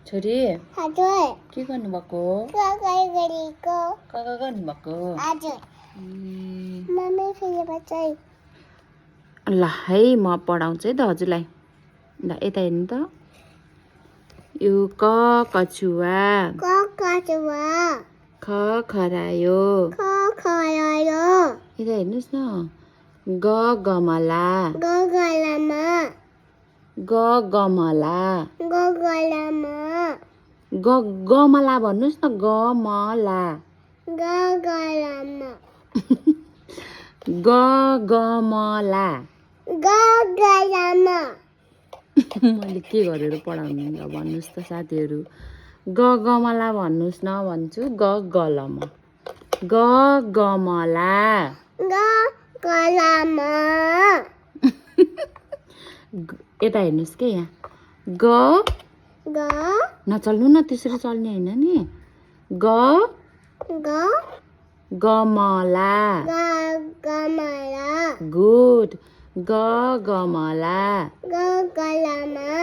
छोरी हजुर के गर्नुभएको कगाई गरेको कगा गर्नुभएको हजुर मम्मी फेरि बचाइ ल है म पढाउँछु है त हजुरलाई ल यता हेर्नु त यो क कछुवा कचुवा ख खरायो खरायो यता हेर्नुहोस् न ग गमला गगलामा ग गमला गगलामा ग गमला भन्नुहोस् न गमला गगलामा ग गमला गगलामा मैले के गरेर पढाउनु ल भन्नुहोस् त साथीहरू ग गमला भन्नुहोस् न भन्छु ग गलमा ग गमला गगलामा यता हेर्नुहोस् के यहाँ ग ग नचल्नु न त्यसरी चल्ने होइन नि ग ग गमला गगमला गुड ग गमला गगलामा